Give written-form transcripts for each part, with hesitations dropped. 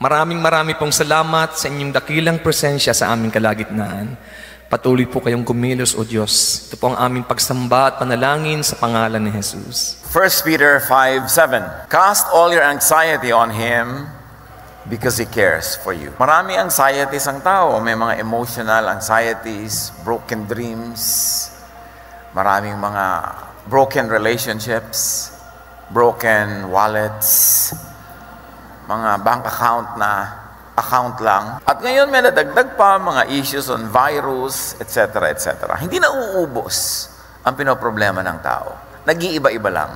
Maraming pong salamat sa inyong dakilang presensya sa aming kalagitnaan. Patuloy po kayong kumilos, O Diyos. Ito po ang aming pagsamba at panalangin sa pangalan ni Jesus. 1 Peter 5:7. Cast all your anxiety on Him because He cares for you. Marami anxieties ang tao. May mga emotional anxieties, broken dreams, maraming mga broken relationships, broken wallets, mga bank account na account lang. At ngayon may nadagdag pa mga issues on virus, etc., etc. Hindi na uubos ang pinoproblema ng tao. Nag-iiba-iba lang.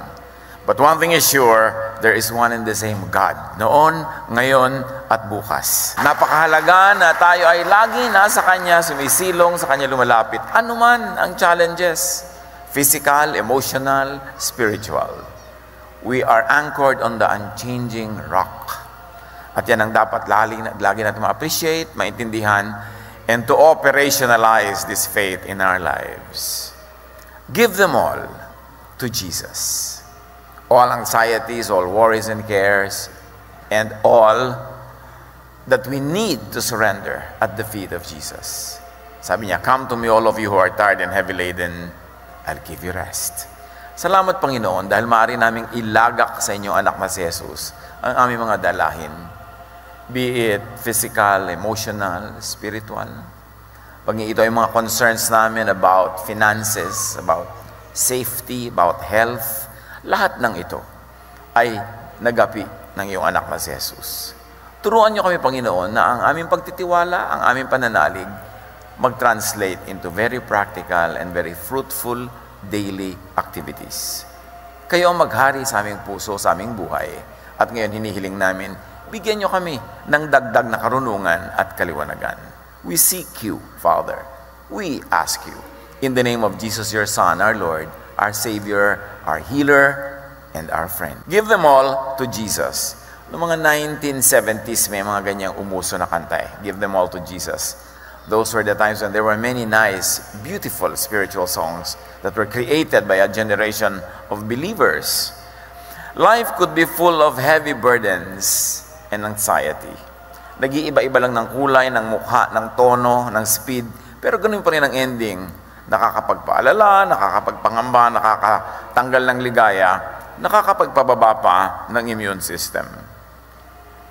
But one thing is sure, there is one and the same God. Noon, ngayon, at bukas. Napakahalaga na tayo ay lagi nasa Kanya, sumisilong sa Kanya lumalapit. Ano man ang challenges, physical, emotional, spiritual. We are anchored on the unchanging rock. At yan ang dapat lagi natin ma-appreciate, maintindihan, and to operationalize this faith in our lives. Give them all to Jesus. All anxieties, all worries and cares, and all that we need to surrender at the feet of Jesus. Sabi niya, "Come to me all of you who are tired and heavy laden, I'll give you rest." Salamat, Panginoon, dahil maaari naming ilagak sa inyong anak na si Jesus ang aming mga dalahin. Be it physical, emotional, spiritual. Pag ito ay mga concerns namin about finances, about safety, about health, lahat ng ito ay nagapi ng iyong anak na si Jesus. Turuan niyo kami, Panginoon, na ang aming pagtitiwala, ang aming pananalig, mag-translate into very practical and very fruitful daily activities. Kayo ang maghari sa aming puso, sa aming buhay. At ngayon hinihiling namin, bigyan niyo kami ng dagdag na karunungan at kaliwanagan. We seek you, Father. We ask you. In the name of Jesus, your Son, our Lord, our Savior, our Healer, and our Friend. Give them all to Jesus. Noong mga 1970s, may mga ganyang umuso na kanta eh. Give them all to Jesus. Those were the times when there were many nice, beautiful spiritual songs that were created by a generation of believers. Life could be full of heavy burdens and anxiety. Nag-iiba-iba lang ng kulay, ng mukha, ng tono, ng speed, pero ganun pa rin ang ending. Nakakapagpaalala, nakakapagpangamba, nakakatanggal ng ligaya, nakakapagpababa pa ng immune system.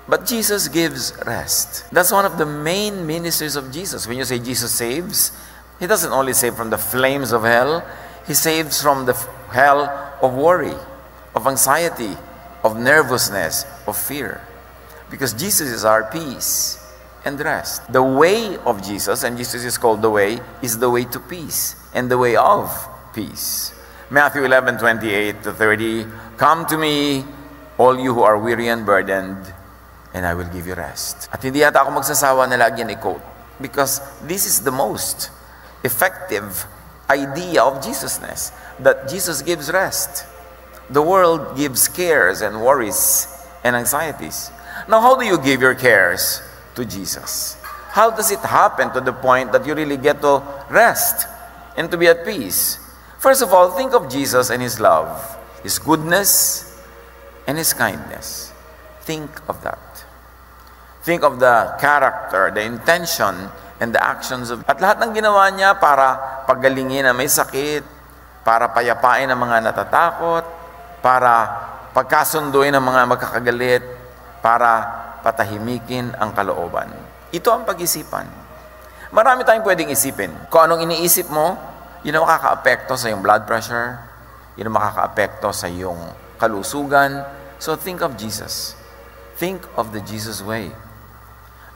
But Jesus gives rest. That's one of the main ministries of Jesus. When you say Jesus saves, He doesn't only save from the flames of hell, He saves from the hell of worry, of anxiety, of nervousness, of fear. Because Jesus is our peace and rest. The way of Jesus, and Jesus is called the way, is the way to peace and the way of peace. Matthew 11:28-30, "Come to me, all you who are weary and burdened, and I will give you rest." At hindi yata ako magsasawa na lagi yan i-quote, because this is the most effective idea of Jesusness, that Jesus gives rest. The world gives cares and worries and anxieties. Now, how do you give your cares to Jesus? How does it happen to the point that you really get to rest and to be at peace? First of all, think of Jesus and His love, His goodness, and His kindness. Think of that. Think of the character, the intention, and the actions of... At lahat ng ginawa Niya para pagalingin na may sakit, para payapain ang mga natatakot, para pagkasunduin ang mga magkakagalit, para patahimikin ang kalooban. Ito ang pag-isipan. Marami tayong pwedeng isipin. Kung anong iniisip mo, yun ang makaka-apekto sa iyong blood pressure, yun ang makaka-apekto sa iyong kalusugan. So think of Jesus. Think of the Jesus way.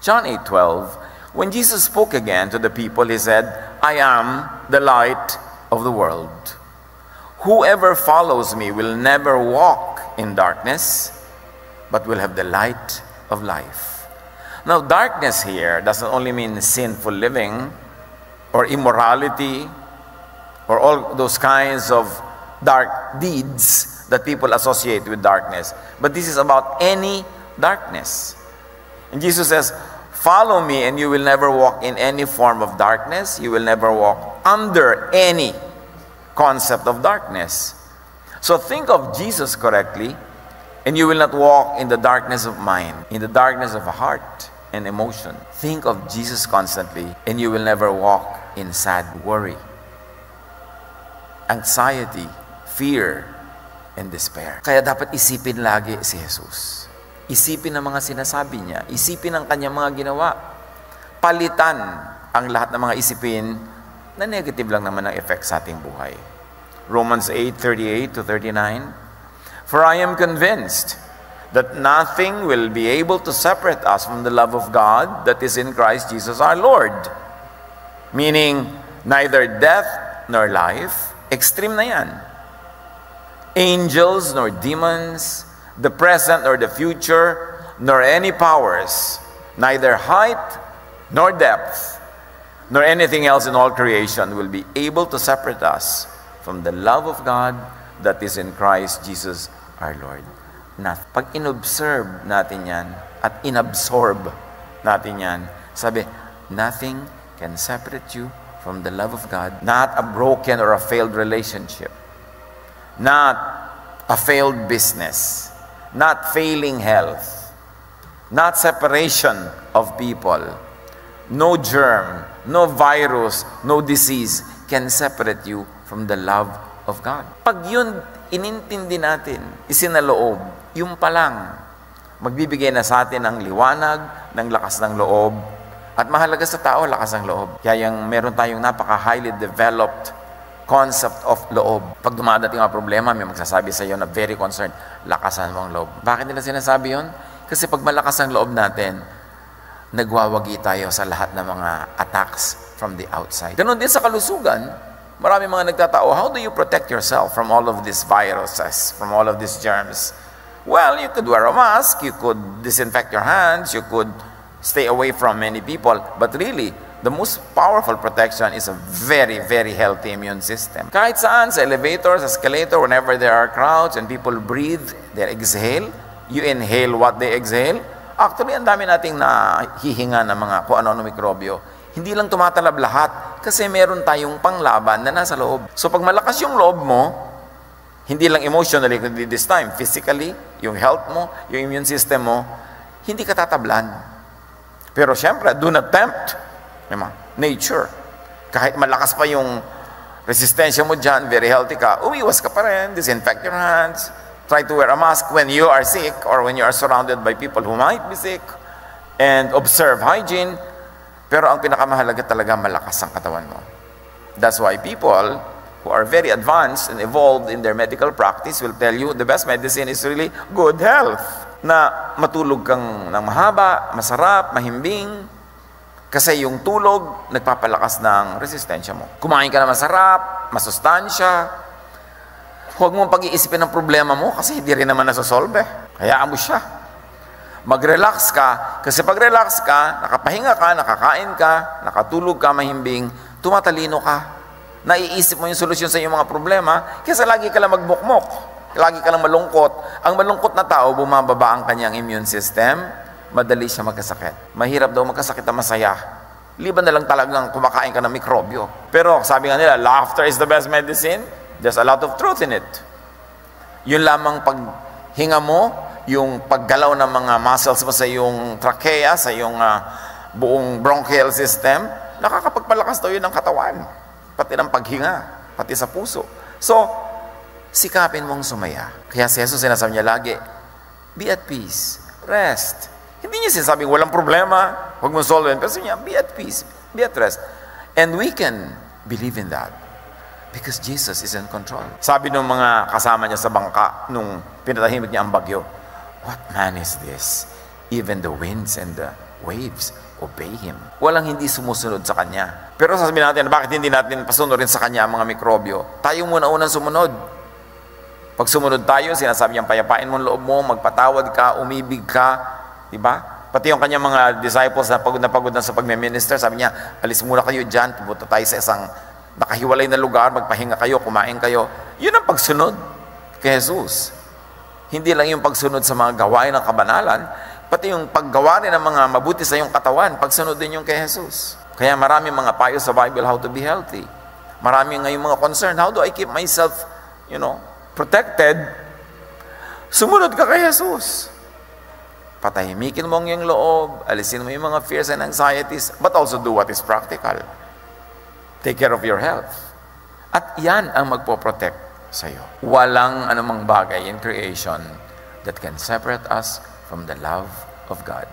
John 8:12, when Jesus spoke again to the people, He said, "I am the light of the world. Whoever follows me will never walk in darkness, but will have the light of life." Now, darkness here doesn't only mean sinful living or immorality or all those kinds of dark deeds that people associate with darkness. But this is about any darkness. And Jesus says, "Follow me and you will never walk in any form of darkness. You will never walk under any concept of darkness." So think of Jesus correctly, And you will not walk in the darkness of mind, in the darkness of heart and emotion. Think of Jesus constantly, and you will never walk in sad worry, anxiety, fear, and despair. Kaya dapat isipin lagi si Jesus. Isipin ang mga sinasabi niya. Isipin ang kanyang mga ginawa. Palitan ang lahat ng mga isipin na negative lang naman ang effect sa ating buhay. Romans 8:38-39. For I am convinced that nothing will be able to separate us from the love of God that is in Christ Jesus our Lord. Meaning, neither death nor life, extreme na yan. Angels nor demons, the present nor the future, nor any powers, neither height nor depth, nor anything else in all creation will be able to separate us from the love of God that is in Christ Jesus our Lord. Pag inobserve natin yan at inabsorb natin yan, sabi, nothing can separate you from the love of God. Not a broken or a failed relationship. Not a failed business. Not failing health. Not separation of people. No germ, no virus, no disease can separate you from the love of God. Pag yun inintindi natin, isinaloob, yung pa lang, magbibigay na sa atin ng liwanag, ng lakas ng loob, at mahalaga sa tao, lakas ng loob. Kaya yung meron tayong napaka-highly developed concept of loob. Pag dumadating ang problema, may magsasabi sa iyo na very concerned, lakasan mo ang loob. Bakit nila sinasabi yun? Kasi pag malakas ang loob natin, nagwawagi tayo sa lahat ng mga attacks from the outside. Ganon din sa kalusugan. Marami mga nagtatao, how do you protect yourself from all of these viruses, from all of these germs? Well, you could wear a mask, you could disinfect your hands, you could stay away from many people, but really, the most powerful protection is a very, very healthy immune system. Kahit saan, sa elevator, sa escalator, whenever there are crowds and people breathe, they exhale, you inhale what they exhale. Actually, ang dami nating nahihinga ng mga kung ano-ano mikrobyo. Hindi lang tumatalab lahat kasi meron tayong panglaban na nasa loob. So pag malakas yung loob mo, hindi lang emotionally, kundi this time, physically, yung health mo, yung immune system mo, hindi ka tatablan. Pero syempre, do not tempt nature. Kahit malakas pa yung resistensya mo dyan, very healthy ka, umiwas ka pa rin, disinfect your hands, try to wear a mask when you are sick or when you are surrounded by people who might be sick, and observe hygiene. Pero ang pinakamahalaga talaga, malakas ang katawan mo. That's why people who are very advanced and evolved in their medical practice will tell you the best medicine is really good health. Na matulog kang ng mahaba, masarap, mahimbing. Kasi yung tulog, nagpapalakas ng resistensya mo. Kumain ka na masarap, masustansya. Huwag mong pag-iisipin ng problema mo kasi hindi rin naman nasosolve. Hayaan mo siya. Mag-relax ka, kasi pag relax ka, nakapahinga ka, nakakain ka, nakatulog ka, mahimbing, tumatalino ka. Naiisip mo yung solusyon sa iyong mga problema, kasi lagi ka lang magmukmok, lagi ka lang malungkot. Ang malungkot na tao, bumababa ang kanyang immune system, madali siya magkasakit. Mahirap daw magkasakit na masaya. Liban na lang talagang kumakain ka ng mikrobyo. Pero sabi nga nila, laughter is the best medicine. There's a lot of truth in it. Yun lamang paghinga mo, yung paggalaw ng mga muscles mo sa iyong trachea, sa iyong buong bronchial system, nakakapagpalakas daw yun ng katawan. Pati ng paghinga, pati sa puso. So, sikapin mong sumaya. Kaya si Jesus sinasabi niya lagi, be at peace, rest. Hindi niya sinasabing walang problema, huwag mong solve it. Pero sabi niya, be at peace, be at rest. And we can believe in that because Jesus is in control. Sabi ng mga kasama niya sa bangka nung pinatahimik niya ang bagyo, what man is this? Even the winds and the waves obey Him. Walang hindi sumusunod sa Kanya. Pero sasabihin natin, bakit hindi natin pasunurin sa Kanya ang mga mikrobyo? Tayo muna unang sumunod. Pag sumunod tayo, sinasabi niyang payapain mo ang loob mo, magpatawad ka, umibig ka, diba? Pati yung kanyang mga disciples na pagod na sa pagme-minister, sabi niya, alis muna kayo dyan, pupunta tayo sa isang nakahiwalay na lugar, magpahinga kayo, kumain kayo. Yun ang pagsunod kay Jesus. Hindi lang yung pagsunod sa mga gawain ng kabanalan, pati yung paggawa rin ng mga mabuti sa iyong katawan, pagsunod din yung kay Jesus. Kaya marami mga payo sa Bible how to be healthy. Marami ngayong mga concern, how do I keep myself, protected Sumunod ka kay Jesus. Patahimikin mo ang iyong loob, alisin mo yung mga fears and anxieties, but also do what is practical. Take care of your health. At yan ang magpoprotect sa'yo. Walang anumang bagay in creation that can separate us from the love of God.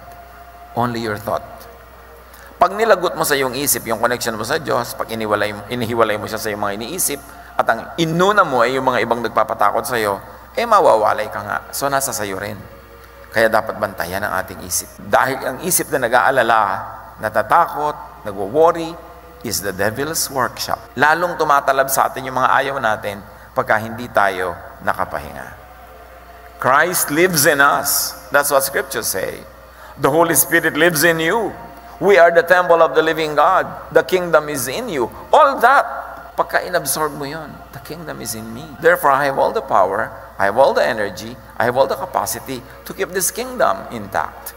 Only your thought. Pag nilagot mo sa iyong isip, yung connection mo sa Diyos, pag inihiwalay mo siya sa iyong mga iniisip, at ang inuna mo ay yung mga ibang nagpapatakot sa iyo, mawawalay ka nga. So, nasa sa iyo rin. Kaya dapat bantayan ang ating isip. Dahil ang isip na nag-aalala, natatakot, nagwo-worry, is the devil's workshop. Lalong tumatalab sa atin yung mga ayaw natin pagka hindi tayo nakapahinga. Christ lives in us. That's what scriptures say. The Holy Spirit lives in you. We are the temple of the living God. The kingdom is in you. All that, pagka inabsorb mo yun, the kingdom is in me. Therefore, I have all the power, I have all the energy, I have all the capacity to keep this kingdom intact.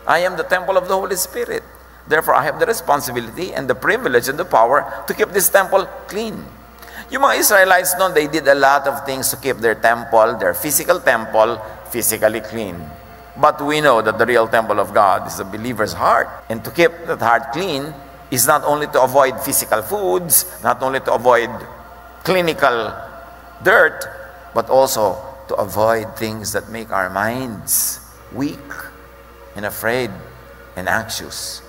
I am the temple of the Holy Spirit. Therefore, I have the responsibility and the privilege and the power to keep this temple clean. Yung mga Israelites noon, they did a lot of things to keep their temple, their physical temple, physically clean. But we know that the real temple of God is the believer's heart. And to keep that heart clean is not only to avoid physical foods, not only to avoid clinical dirt, but also to avoid things that make our minds weak and afraid and anxious.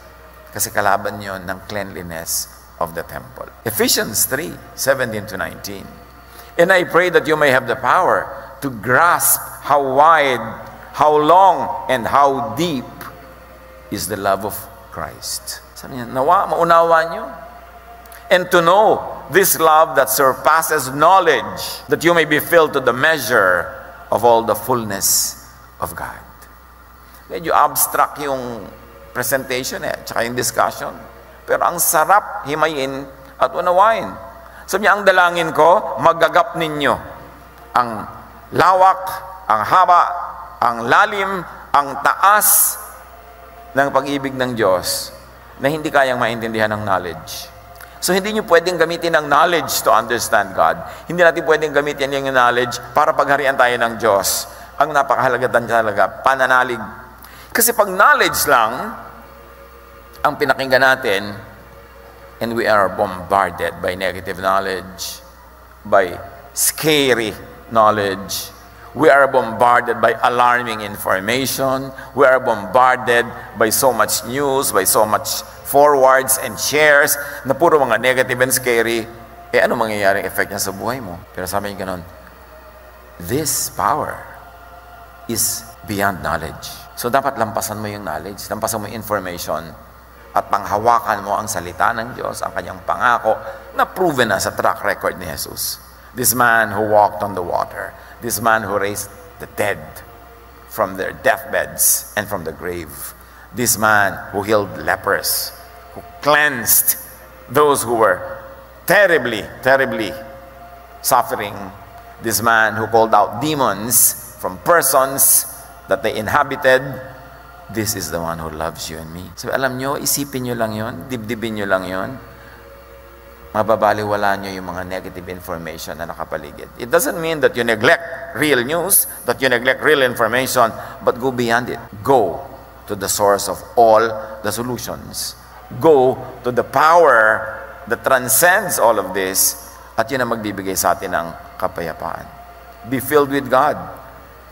Kasi kalaban yon ng cleanliness of the temple. Ephesians 3:17-19. And I pray that you may have the power to grasp how wide, how long, and how deep is the love of Christ. Sabi niya, nawa, maunawa niyo. And to know this love that surpasses knowledge, that you may be filled to the measure of all the fullness of God. Medyo abstract yung presentation tsaka yung discussion. Pero ang sarap himayin at unawain. Sabi niya, ang dalangin ko, magagap ninyo ang lawak, ang haba, ang lalim, ang taas ng pag-ibig ng Diyos na hindi kayang maintindihan ng knowledge. So hindi nyo pwedeng gamitin ang knowledge to understand God. Hindi natin pwedeng gamitin yung knowledge para pagharian tayo ng Diyos. Ang napakahalaga talaga, pananalig. Kasi pag knowledge lang ang pinakinggan natin, and we are bombarded by negative knowledge, by scary knowledge, we are bombarded by alarming information, we are bombarded by so much news, by so much forwards and shares, na puro mga negative and scary, ano mangyayaring effect niya sa buhay mo? Pero sabi niya ganun, this power is beyond knowledge. So dapat lampasan mo yung knowledge, lampasan mo yung information, at panghawakan mo ang salita ng Diyos, ang kanyang pangako, na proven na sa track record ni Jesus. This man who walked on the water, this man who raised the dead from their deathbeds and from the grave, this man who healed lepers, who cleansed those who were terribly, terribly suffering, this man who called out demons from persons that they inhabited, this is the one who loves you and me. So alam nyo, isipin nyo lang yon, dibdibin nyo lang yon, mababaliwala nyo yung mga negative information na nakapaligid. It doesn't mean that you neglect real news, that you neglect real information, but go beyond it. Go to the source of all the solutions. Go to the power that transcends all of this, at yun ang magbibigay sa atin ng kapayapaan. Be filled with God.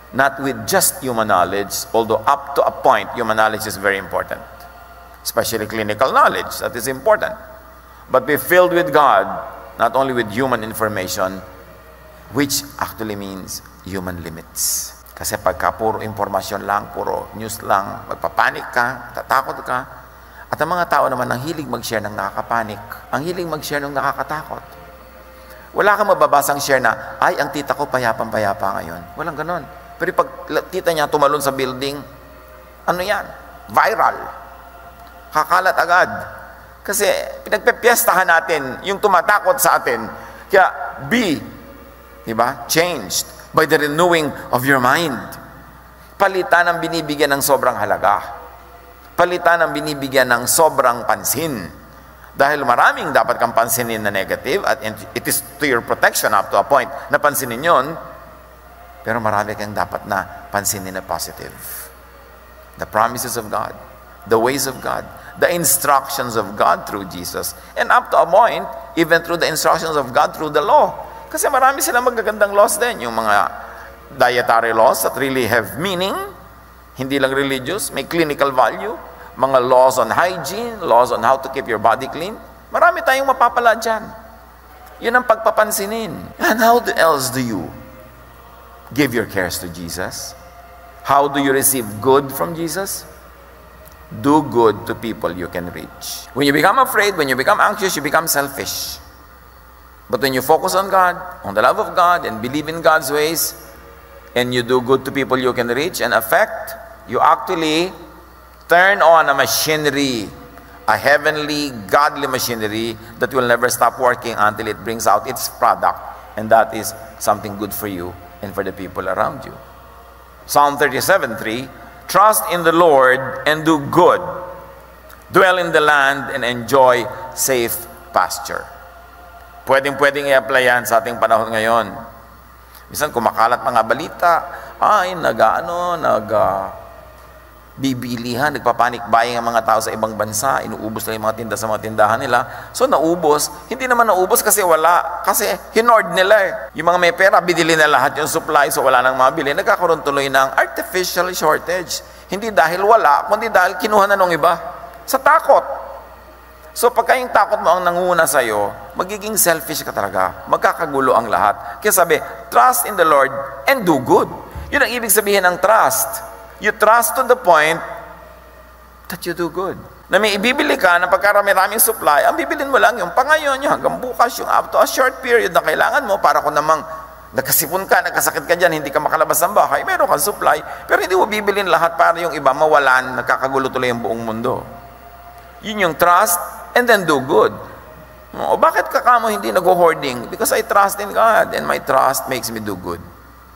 Not with just human knowledge, although up to a point, human knowledge is very important. Especially clinical knowledge, that is important. But be filled with God, not only with human information, which actually means human limits. Kasi pagka puro informasyon lang, puro news lang, magpapanik ka, tatakot ka. At ang mga tao naman ang hilig mag-share ng nakakapanik, ang hilig mag-share ng nakakatakot. Wala kang mababasang share na, ay, ang tita ko payapang-payapa ngayon. Walang ganon. Pero pag tita niya tumalon sa building, ano yan? Viral. Kakalat agad. Kasi pinagpepiestahan natin yung tumatakot sa atin. Kaya be, changed by the renewing of your mind. Palitan ang binibigyan ng sobrang halaga. Palitan ang binibigyan ng sobrang pansin. Dahil maraming dapat kang pansinin na negative, at it is to your protection up to a point na pansinin yun. Pero marami kang dapat na pansinin na positive. The promises of God, the ways of God, the instructions of God through Jesus, and up to a point, even through the instructions of God through the law. Kasi marami silang magagandang laws din, yung mga dietary laws that really have meaning, hindi lang religious, may clinical value, mga laws on hygiene, laws on how to keep your body clean. Marami tayong mapapala dyan. Yun ang pagpapansinin. And how else do you give your cares to Jesus? How do you receive good from Jesus? Do good to people you can reach. When you become afraid, when you become anxious, you become selfish. But when you focus on God, on the love of God, and believe in God's ways, and you do good to people you can reach and affect, you actually turn on a machinery, a heavenly, godly machinery that will never stop working until it brings out its product. And that is something good for you and for the people around you. Psalm 37:3, trust in the Lord and do good. Dwell in the land and enjoy safe pasture. Pwedeng i-apply yan sa ating panahon ngayon. Minsan kumakalat mga balita, bibilihan, nagpapanik buying ang mga tao sa ibang bansa, inuubos lang yung mga tinda sa mga tindahan nila. So naubos, hindi naman naubos kasi wala, kasi hinord nila eh. Yung mga may pera, binili na lahat yung supply, so wala nang mabili. Nagkakaroon tuloy ng artificial shortage. Hindi dahil wala, kundi dahil kinuha na nung iba. Sa takot. So pagka yung takot mo ang nanguna sa'yo, magiging selfish ka talaga. Magkakagulo ang lahat. Kaya sabi, trust in the Lord and do good. Yun ang ibig sabihin ng trust. You trust to the point that you do good. Na may ibibili ka na pagkarami-raming supply, ang bibilin mo lang yung pangayon nyo hanggang bukas, yung up to a short period na kailangan mo para kung namang nagkasipon ka, nagkasakit ka dyan, hindi ka makalabas ng bahay, meron kang supply, pero hindi mo bibilin lahat para yung iba mawalan, nagkakagulo tuloy yung buong mundo. Yun yung trust and then do good. O bakit kakamo hindi nag-hoarding? Because I trust in God and my trust makes me do good.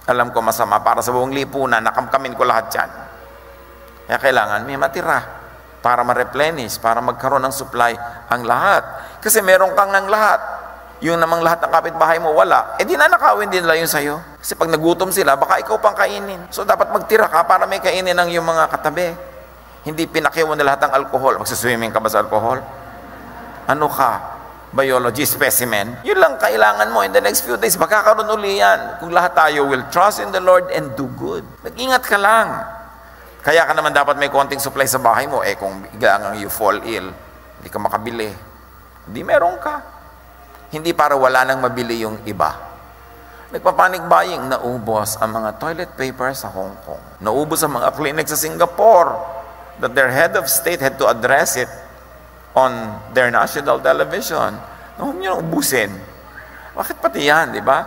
Alam ko masama para sa buong lipunan, nakamkamin ko lahat yan. Kaya kailangan may matira para ma-replenish, para magkaroon ng supply ang lahat. Kasi meron kang ng lahat. Yung namang lahat ng kapitbahay mo wala, di nanakawin din nila yun sa'yo. Kasi pag nagutom sila, baka ikaw pang kainin. So dapat magtira ka para may kainin ng yung mga katabi. Hindi pinakiwan na lahat ng alcohol. Magsaswimming ka ba sa alcohol? Ano ka? Biology specimen. Yun lang kailangan mo in the next few days. Makakaroon uli yan. Kung lahat tayo will trust in the Lord and do good. Mag-ingat ka lang. Kaya ka naman dapat may konting supply sa bahay mo. Kung biglang you fall ill, hindi ka makabili. Hindi meron ka. Hindi para wala nang mabili yung iba. Nagpapanik buying, naubos ang mga toilet paper sa Hong Kong. Naubos ang mga clinic sa Singapore that their head of state had to address it on their national television. Huwag nyo nang ubusin. Bakit pati yan, di ba?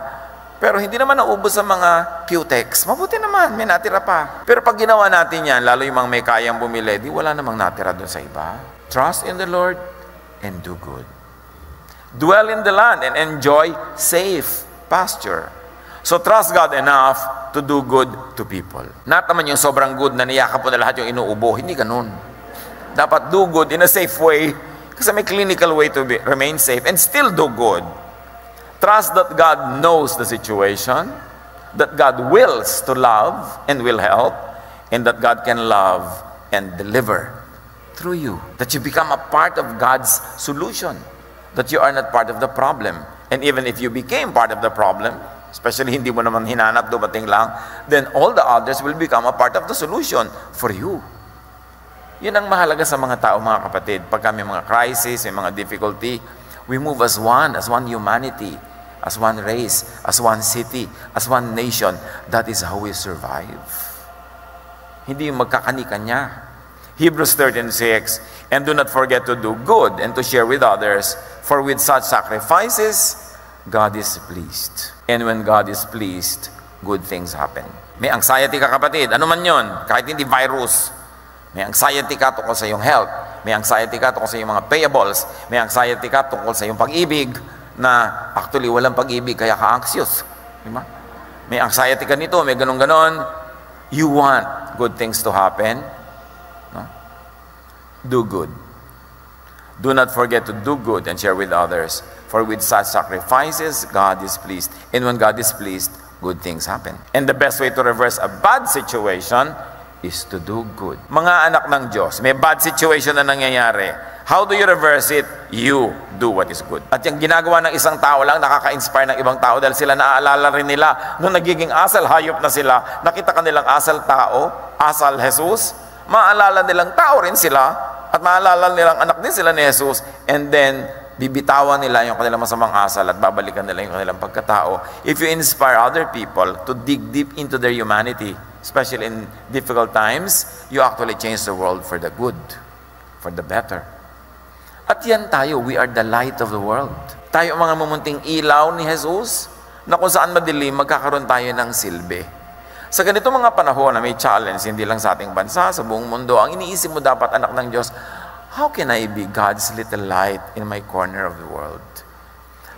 Pero hindi naman naubos sa mga Q-Tex. Mabuti naman, may natira pa. Pero pag ginawa natin yan, lalo yung mga may kayang bumili, di wala namang natira doon sa iba. Trust in the Lord and do good. Dwell in the land and enjoy safe pasture. So trust God enough to do good to people. Not naman yung sobrang good na niyakap po na lahat yung inuubo. Hindi ganun. Dapat do good in a safe way kasi may clinical way to remain safe and still do good. Trust that God knows the situation, that God wills to love and will help, and that God can love and deliver through you. That you become a part of God's solution, that you are not part of the problem. And even if you became part of the problem, especially hindi mo naman hinanap, dumating lang, then all the others will become a part of the solution for you. Yun ang mahalaga sa mga tao, mga kapatid. Pagka may mga crisis, may mga difficulty, we move as one humanity, as one race, as one city, as one nation. That is how we survive. Hindi yung magkakani-kanya. Hebrews 13:6, and do not forget to do good and to share with others, for with such sacrifices, God is pleased. And when God is pleased, good things happen. May anxiety ka, kapatid. Ano man yun? Kahit hindi virus. May anxiety ka tungkol sa iyong health. May anxiety ka tungkol sa iyong mga payables. May anxiety ka tungkol sa iyong pag-ibig na actually walang pag-ibig kaya ka anxious. Diba? May anxiety ka nito, may ganon-ganon. You want good things to happen. No? Do good. Do not forget to do good and share with others. For with such sacrifices, God is pleased. And when God is pleased, good things happen. And the best way to reverse a bad situation is to do good. Mga anak ng Diyos, may bad situation na nangyayari. How do you reverse it? You do what is good. At yung ginagawa ng isang tao lang, nakaka-inspire ng ibang tao dahil sila naaalala rin nila nung nagiging asal, hayop na sila, nakita kanilang asal tao, asal Jesus, maalala nilang tao rin sila, at maalala nilang anak din sila ni Jesus, and then bibitawan nila yung kanilang masamang asal at babalikan nila yung kanilang pagkatao. If you inspire other people to dig deep into their humanity, especially in difficult times, you actually change the world for the good, for the better. At yan tayo, we are the light of the world. Tayo ang mga mumunting ilaw ni Jesus, na kung saan madilim, magkakaroon tayo ng silbi. Sa ganito mga panahon na may challenge, hindi lang sa ating bansa, sa buong mundo, ang iniisip mo dapat, anak ng Diyos, how can I be God's little light in my corner of the world?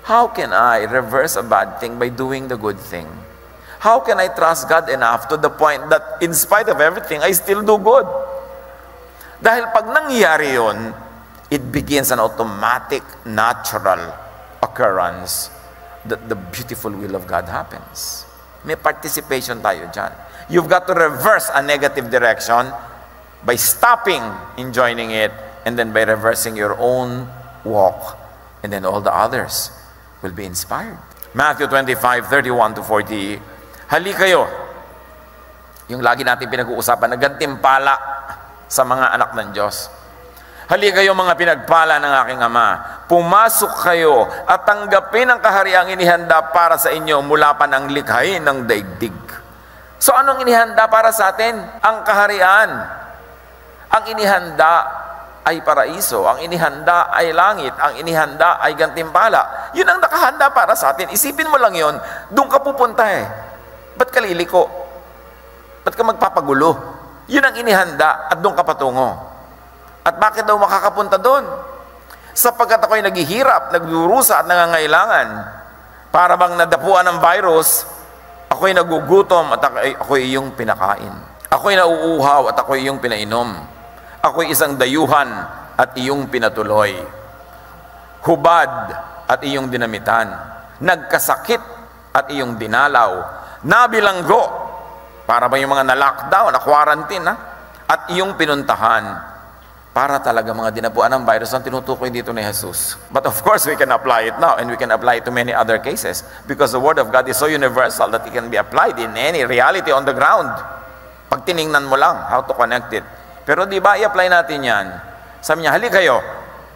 How can I reverse a bad thing by doing the good thing? How can I trust God enough to the point that in spite of everything, I still do good? Dahil pag nangyari yun, it begins an automatic, natural occurrence that the beautiful will of God happens. May participation tayo dyan. You've got to reverse a negative direction by stopping in joining it, and then by reversing your own walk, and then all the others will be inspired. Matthew 25:31-40, hali kayo, yung lagi natin pinag-uusapan, nagantimpala sa mga anak ng Diyos. Hali kayo mga pinagpala ng aking Ama, pumasok kayo at tanggapin ang kahariang inihanda para sa inyo mula pa ng likhain ng daigdig. So anong inihanda para sa atin? Ang kaharian. Ang inihanda ay paraiso, ang inihanda ay langit, ang inihanda ay gantimpala. Yun ang nakahanda para sa atin. Isipin mo lang yun, doon ka pupunta eh. Ba't ka liliko? Ba't ka magpapagulo? Yun ang inihanda at doon ka patungo. At bakit daw makakapunta doon? Sapagkat ako'y naghihirap, nagdurusa at nangangailangan. Para bang nadapuan ng virus, ako'y nagugutom at ako'y iyong pinakain. Ako'y nauuhaw at ako'y iyong pinainom. Ako'y isang dayuhan at iyong pinatuloy. Hubad at iyong dinamitan. Nagkasakit at iyong dinalaw. Nabilanggo, para ba yung mga na-lockdown, na-quarantine, at iyong pinuntahan. Para talaga mga dinapuan ng virus ang tinutukoy dito ni Jesus. But of course, we can apply it now, and we can apply it to many other cases, because the Word of God is so universal that it can be applied in any reality on the ground. Pag tiningnan mo lang how to connect it. Pero di ba, i-apply natin yan. Sabi niya, hali kayo,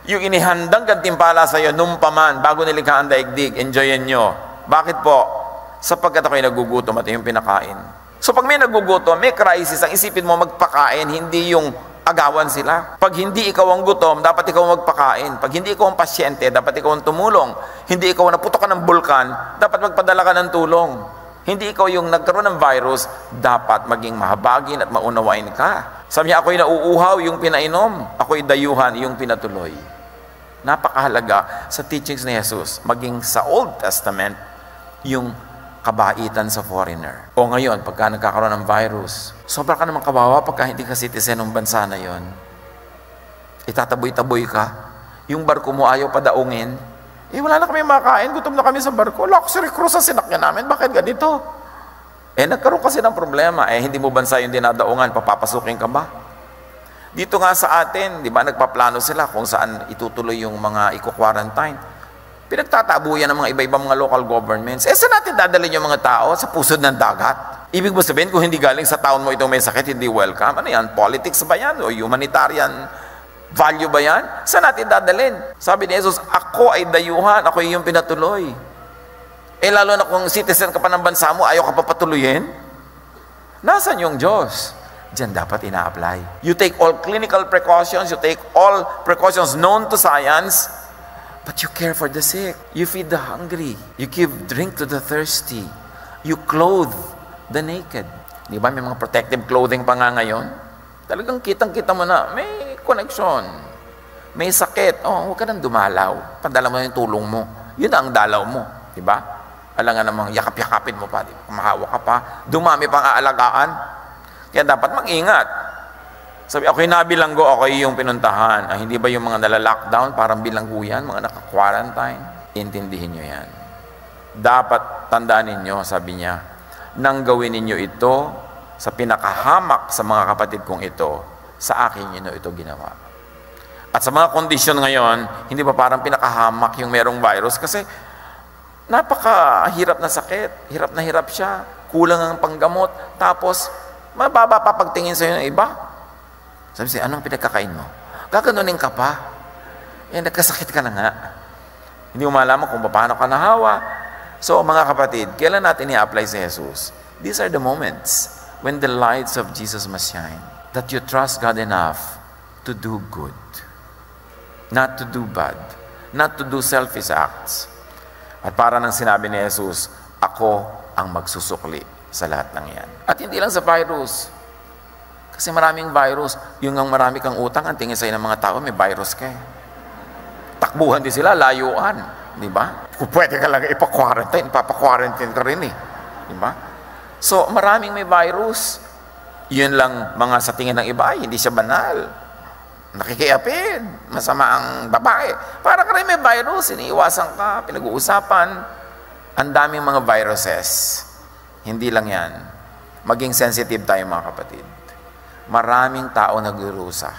yung inihandang gantimpala sa iyo, nung paman, bago nilikha ang daigdig, enjoyin nyo. Bakit po? Sapagkat ako'y nagugutom at yung pinakain. So pag may nagugutom, may crisis, ang isipin mo magpakain, hindi yung agawan sila. Pag hindi ikaw ang gutom, dapat ikaw magpakain. Pag hindi ikaw ang pasyente, dapat ikaw ang tumulong. Hindi ikaw ang naputokan ng bulkan, dapat magpadala ka ng tulong. Hindi ikaw yung nagkaroon ng virus, dapat maging mahabagin at maunawain ka. Sabi niya, ako'y nauuhaw, yung pinainom. Ako'y dayuhan, yung pinatuloy. Napakahalaga sa teachings ni Jesus, maging sa Old Testament, yung kabaitan sa foreigner. O ngayon, pagka nagkakaroon ng virus, sobra ka naman kawawa pagka hindi ka citizen ng bansa na yon. Itataboy-taboy ka. Yung barko mo ayaw padaungin. Wala na kami makain, gutom na kami sa barko. Luxury cruise ang sinakyan namin, bakit ganito? Nagkaroon kasi ng problema. Hindi mo bansa yung dinadaungan, papapasukin ka ba? Dito nga sa atin, di ba, nagpaplano sila kung saan itutuloy yung mga iko-quarantine. Pinagtatabuyan ng mga iba-ibang mga local governments. Saan natin dadalhin yung mga tao? Sa pusod ng dagat? Ibig mo sabihin, kung hindi galing sa town mo itong may sakit, hindi welcome. Ano yan? Politics ba yan? O humanitarian value ba yan? Saan natin dadalhin? Sabi ni Jesus, ako ay dayuhan, ako yung pinatuloy. Lalo na kung citizen ka pa ng bansa mo, ayaw ka pa patuloyin? Nasaan yung Diyos? Diyan dapat ina-apply. You take all clinical precautions, you take all precautions known to science, but you care for the sick. You feed the hungry. You give drink to the thirsty. You clothe the naked. Di ba may mga protective clothing pa nga ngayon? Talagang kitang-kita mo na may connection. May sakit. Huwag ka nang dumalaw. Padala mo yung tulong mo. Yun ang dalaw mo. Di ba? Alam nga namang yakap-yakapin mo pa. Di ba? Mahawa ka pa. Dumami pang aalagaan. Kaya dapat mag-ingat. Sabi, ako'y nabilanggo, ako'y yung pinuntahan. Hindi ba yung mga nala-lockdown, parang bilanggo yan, mga naka-quarantine? Intindihin nyo yan. dapat tandaan ninyo, sabi niya, nang gawin ninyo ito sa pinakahamak sa mga kapatid kong ito, sa akin ninyo ito ginawa. At sa mga kondisyon ngayon, hindi ba parang pinakahamak yung merong virus? Kasi napakahirap na sakit, hirap na hirap siya, kulang ang panggamot, tapos mababa pa pagtingin sa'yo ng iba. Sabi siya, anong pinagkakain mo? Gaganunin ka pa. Nagkasakit ka na nga. Hindi mo malaman kung paano ka nahawa. So, mga kapatid, kailan natin i-apply si Jesus? These are the moments when the lights of Jesus must shine. That you trust God enough to do good. Not to do bad. Not to do selfish acts. At para nang sinabi ni Jesus, ako ang magsusukli sa lahat ng yan. At hindi lang sa virus. Kasi maraming virus. Yung ang marami kang utang, ang tingin sa'yo ng mga tao, may virus ka eh. Takbuhan din sila, layuan. Di ba? Kung pwede ka lang ipa-quarantine, ipapa-quarantine ka rin eh. Di ba? So, maraming may virus. Yun lang mga sa tingin ng iba, hindi siya banal. Nakikiapid, masama ang babae. Para ka rin may virus, iniiwasan ka, pinag-uusapan. Ang daming mga viruses. Hindi lang yan. Maging sensitive tayo mga kapatid. Maraming tao nagdurusa.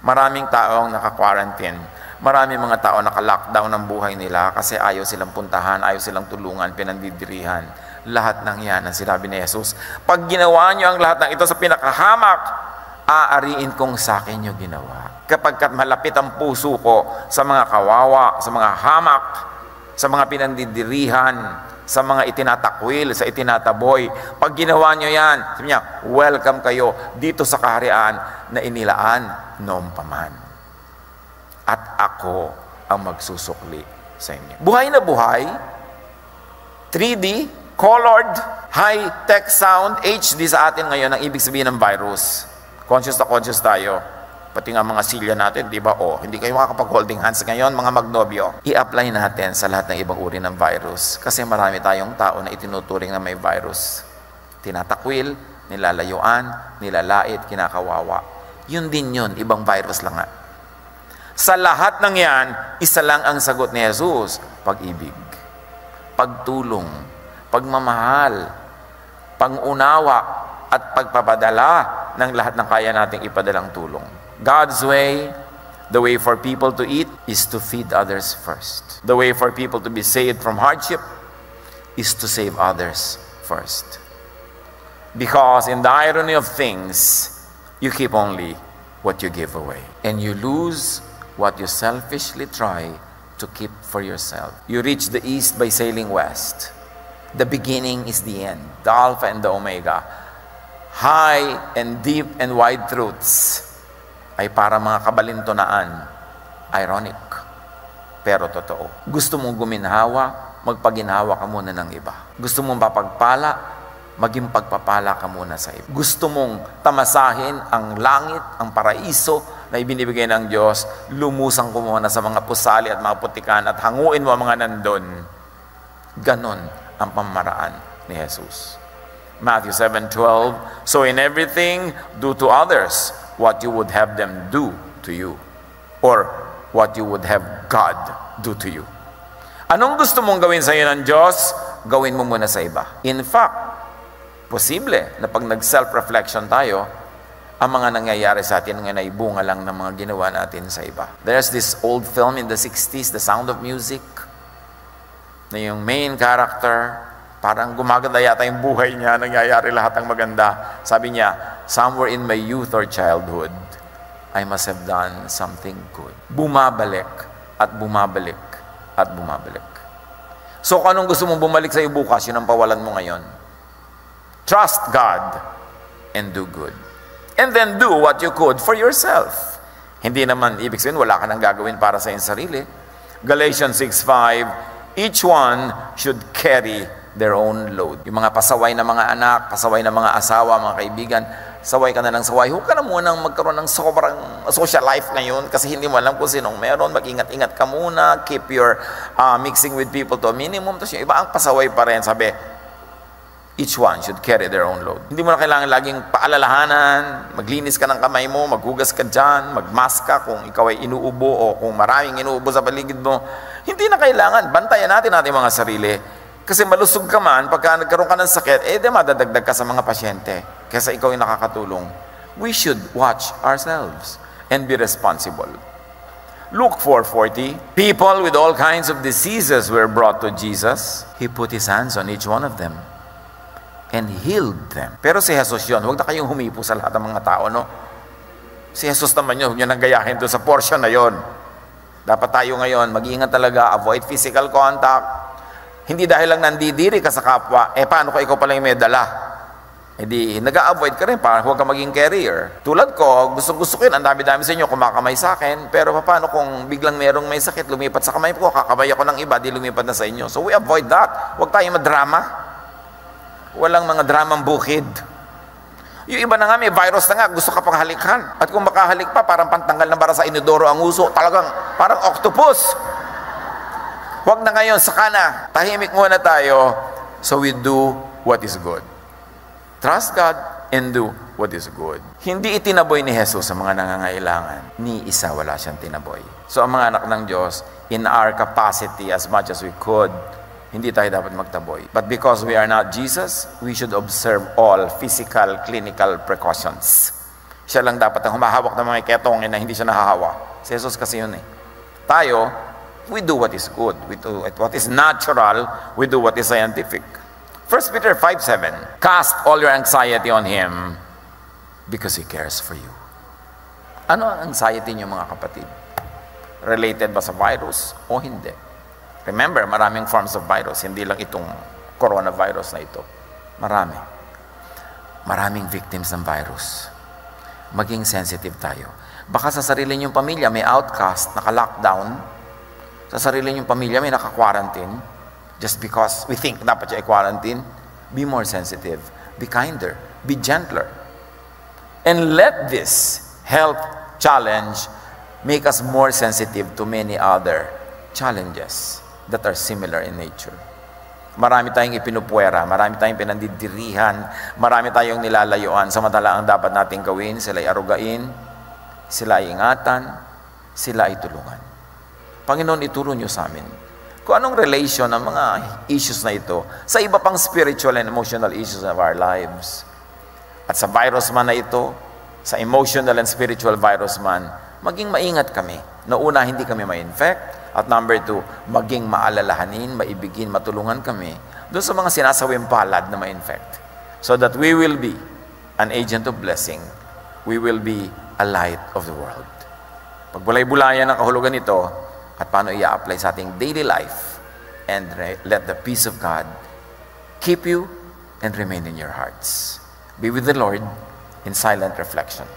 Maraming taong naka-quarantine. Maraming mga tao naka-lockdown ng buhay nila kasi ayaw silang puntahan, ayaw silang tulungan, pinandidirihan. Lahat ng yan ang sinabi ni Jesus. Pag ginawa nyo ang lahat ng ito sa pinakahamak, aariin kong sa akin nyo ginawa. Kapagkat malapit ang puso ko sa mga kawawa, sa mga hamak, sa mga pinandidirihan, sa mga itinatakwil, sa itinataboy. Pag ginawa nyo yan, sabi niya, welcome kayo dito sa kaharian na inilaan noong paman. At ako ang magsusukli sa inyo. Buhay na buhay, 3D, colored, high-tech sound, HD sa atin ngayon ang ibig sabihin ng virus. Conscious na conscious tayo. Pati nga mga silya natin, di ba? Hindi kayo makakapag-holding hands ngayon, mga magnobyo. I-apply natin sa lahat ng ibang uri ng virus. Kasi marami tayong tao na itinuturing na may virus. Tinatakwil, nilalayuan, nilalait, kinakawawa. Yun din yun, ibang virus lang nga. Sa lahat ng yan, isa lang ang sagot ni Jesus. Pag-ibig, pagtulong, pagmamahal, pangunawa, at pagpapadala ng lahat ng kaya nating ipadalang tulong. God's way, the way for people to eat, is to feed others first. The way for people to be saved from hardship is to save others first. Because in the irony of things, you keep only what you give away. And you lose what you selfishly try to keep for yourself. You reach the east by sailing west. The beginning is the end, the Alpha and the Omega. High and deep and wide truths ay para mga kabalintunaan. Ironic, pero totoo. Gusto mong guminhawa, magpaginhawa ka muna ng iba. Gusto mong mapagpala, maging pagpapala ka muna sa iba. Gusto mong tamasahin ang langit, ang paraiso na ibinibigay ng Diyos, lumusan ko muna sa mga pusali at mga putikan at hanguin mo ang mga nandun. Ganon ang pamaraan ni Jesus. Matthew 7:12, so in everything, do to others what you would have them do to you, or what you would have God do to you. Anong gusto mong gawin sa iyo ng Diyos? Gawin mo muna sa iba. In fact, posible na pag nag-self-reflection tayo, ang mga nangyayari sa atin ngayon ay bunga lang ng mga ginawa natin sa iba. There's this old film in the 60s, The Sound of Music, na yung main character, parang gumaganda yata yung buhay niya, nangyayari lahat ng maganda. Sabi niya, somewhere in my youth or childhood, I must have done something good. Bumabalik at bumabalik at bumabalik. So kung anong gusto mong bumalik sa iyo bukas, yun ang pawalan mo ngayon. Trust God and do good. And then do what you could for yourself. Hindi naman ibig sabihin, wala ka nang gagawin para sa iyong sarili. Galatians 6:5, each one should carry their own load. Yung mga pasaway na mga anak, pasaway na mga asawa, mga kaibigan, saway ka na ng saway. Huwag ka na munang magkaroon ng sobrang social life ngayon kasi hindi mo alam kung sinong meron. Mag-ingat-ingat ka muna. Keep your mixing with people to a minimum. Tapos yung iba ang pasaway pa rin. Sabi, Each one should carry their own load. Hindi mo na kailangan laging paalalahanan, maglinis ka ng kamay mo, maghugas ka dyan, magmask ka kung ikaw ay inuubo o kung maraming inuubo sa paligid mo. Hindi na kailangan. Bantayan natin ating mga sarili. Kasi malusog ka man, pagka nagkaroon ka ng sakit, madadagdag ka sa mga pasyente. Kesa ikaw ay nakakatulong. We should watch ourselves and be responsible. Luke 4:40, people with all kinds of diseases were brought to Jesus. He put His hands on each one of them and healed them. Pero si Jesus yun, huwag na kayong humipo sa lahat ng mga tao, no? Si Jesus naman yun, huwag nyo nang gayahin doon sa portion na yun. Dapat tayo ngayon, mag-iingat talaga, avoid physical contact. Hindi dahil lang nandidiri ka sa kapwa, paano ko ikaw pala yung may dala? Nag-a-avoid ka rin, para huwag ka maging carrier. Tulad ko, gusto ko yun, ang dami-dami sa inyo kumakamay sa akin, pero paano kung biglang merong may sakit, lumipat sa kamay ko, kakamay ako ng iba, di lumipat na sa inyo. So we avoid that. Huwag tayong madrama. Walang mga dramang bukid. Yung iba na nga, may virus na nga, gusto ka pang halikan. At kung makahalik pa, parang pantanggal na bara sa inodoro ang uso. Talagang, parang octopus. Huwag na ngayon, saka na. Tahimik muna tayo, so we do what is good. Trust God and do what is good. Hindi itinaboy ni Jesus sa mga nangangailangan. Ni isa wala siyang tinaboy. So ang mga anak ng Diyos, in our capacity as much as we could, hindi tayo dapat magtaboy. But because we are not Jesus, we should observe all physical, clinical precautions. Siya lang dapat ang humahawak ng mga ketongin na hindi siya nahahawa. Si Jesus kasi yun eh. Tayo, we do what is good. We do what is natural. We do what is scientific. 1 Peter 5:7, cast all your anxiety on Him because He cares for you. Ano ang anxiety niyo mga kapatid? Related ba sa virus o hindi? Remember, maraming forms of virus. Hindi lang itong coronavirus na ito. Maraming victims ng virus. Maging sensitive tayo. Baka sa sarili niyong pamilya may outcast, naka-lockdown. Sa sarili niyong pamilya may naka-quarantine. Just because we think dapat siya i-quarantine. Be more sensitive. Be kinder. Be gentler. And let this health challenge make us more sensitive to many other challenges that are similar in nature. Marami tayong ipinupwera, marami tayong pinandidirihan, marami tayong nilalayuan. Samantala ang dapat nating gawin, sila ay arugain, sila ay ingatan, sila ay tulungan. Panginoon, ituro niyo sa amin kung anong relation ng mga issues na ito sa iba pang spiritual and emotional issues of our lives. At sa virus man na ito, sa emotional and spiritual virus man, maging maingat kami. Na una, hindi kami ma-infect. At number 2, maging maalalahanin, maibigin, matulungan kami doon sa mga sinasawing palad na ma-infect. So that we will be an agent of blessing. We will be a light of the world. Pagbulay-bulayan ang kahulugan nito at paano i-apply sa ating daily life, and let the peace of God keep you and remain in your hearts. Be with the Lord in silent reflection.